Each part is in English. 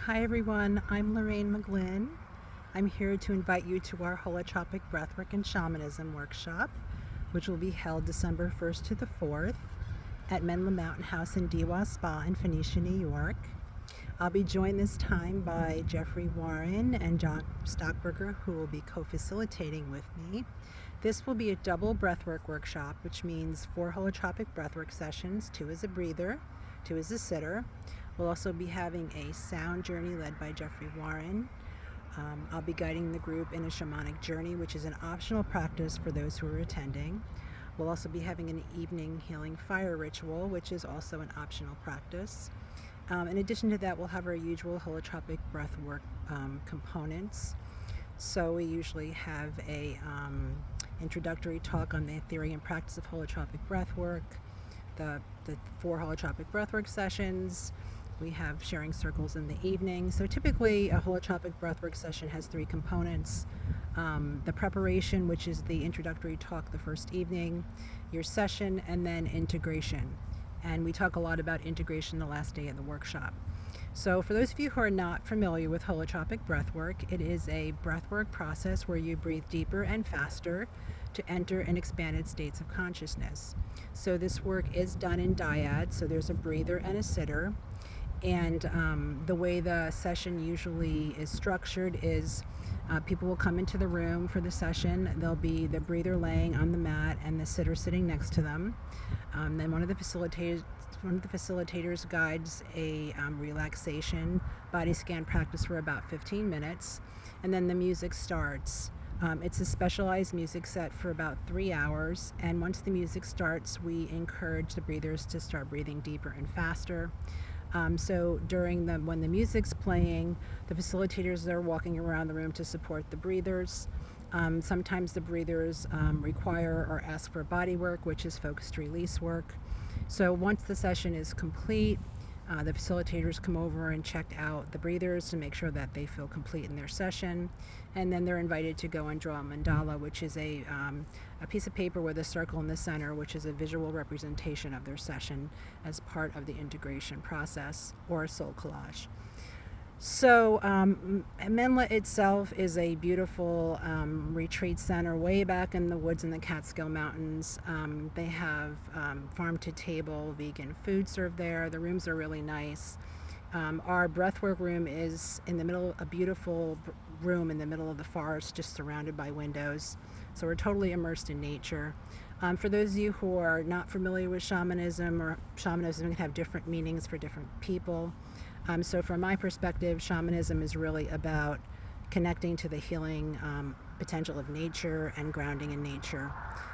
Hi everyone, I'm drmcglynn6. I'm here to invite you to our Holotropic Breathwork and Shamanism workshop, which will be held December 1st to the 4th at Menla Mountain House in Dewa Spa in Phoenicia, New York. I'll be joined this time by Jeffrey Warren and John Stockberger, who will be co-facilitating with me. This will be a double breathwork workshop, which means 4 holotropic breathwork sessions, 2 as a breather, 2 as a sitter. We'll also be having a sound journey led by Jeffrey Warren. I'll be guiding the group in a shamanic journey, which is an optional practice for those who are attending. We'll also be having an evening healing fire ritual, which is also an optional practice. In addition to that, we'll have our usual holotropic breathwork components. So we usually have a introductory talk on the theory and practice of holotropic breathwork, the 4 holotropic breathwork sessions. We have sharing circles in the evening. So typically a holotropic breathwork session has 3 components. The preparation, which is the introductory talk the first evening, your session, and then integration. And we talk a lot about integration the last day of the workshop. So for those of you who are not familiar with holotropic breathwork, it is a breathwork process where you breathe deeper and faster to enter an expanded states of consciousness. So this work is done in dyad, so there's a breather and a sitter. And the way the session usually is structured is people will come into the room for the session. There'll be the breather laying on the mat and the sitter sitting next to them. Then one of the facilitators guides a relaxation body scan practice for about 15 minutes, and then the music starts. It's a specialized music set for about 3 hours, and once the music starts, we encourage the breathers to start breathing deeper and faster. So when the music's playing, the facilitators are walking around the room to support the breathers. Sometimes the breathers require or ask for body work, which is focused release work. So once the session is complete, the facilitators come over and check out the breathers to make sure that they feel complete in their session. And then they're invited to go and draw a mandala, which is a piece of paper with a circle in the center, which is a visual representation of their session as part of the integration process, or a soul collage. So Menla itself is a beautiful retreat center way back in the woods in the Catskill Mountains. They have farm-to-table vegan food served there. The rooms are really nice. Our breathwork room is in the middle, a beautiful room in the middle of the forest, just surrounded by windows. So we're totally immersed in nature. For those of you who are not familiar with shamanism, or shamanism can have different meanings for different people. So from my perspective, shamanism is really about connecting to the healing potential of nature and grounding in nature.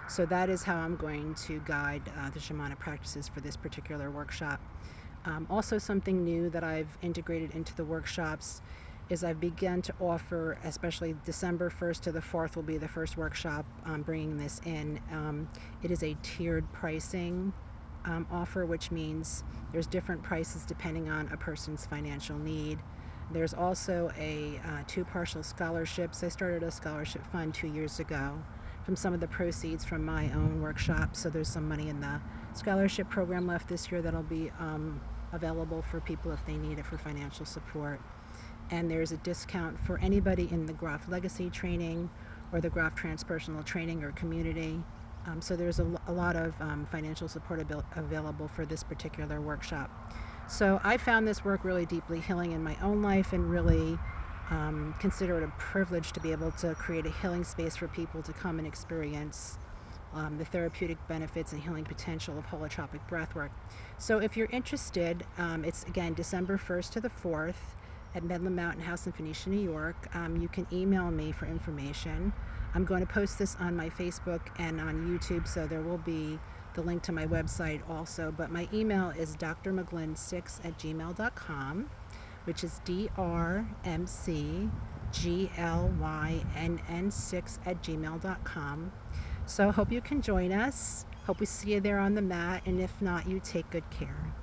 So that is how I'm going to guide the shamanic practices for this particular workshop. Also, something new that I've integrated into the workshops is I've begun to offer, especially December 1st to the 4th will be the first workshop bringing this in. It is a tiered pricing offer, which means there's different prices depending on a person's financial need. There's also a 2 partial scholarships. I started a scholarship fund 2 years ago from some of the proceeds from my own workshop. So there's some money in the scholarship program left this year that'll be available for people if they need it for financial support. And there's a discount for anybody in the Groff Legacy training or the Groff Transpersonal training or community. So there's a lot of financial support available for this particular workshop. So I found this work really deeply healing in my own life, and really consider it a privilege to be able to create a healing space for people to come and experience the therapeutic benefits and healing potential of holotropic breathwork. So if you're interested, it's again December 1st to the 4th at Menla Mountain House in Phoenicia, New York. You can email me for information. I'm going to post this on my Facebook and on YouTube, so there will be the link to my website also. But my email is drmcglynn6@gmail.com, which is drmcglynn6@gmail.com. So I hope you can join us. Hope we see you there on the mat, and if not, you take good care.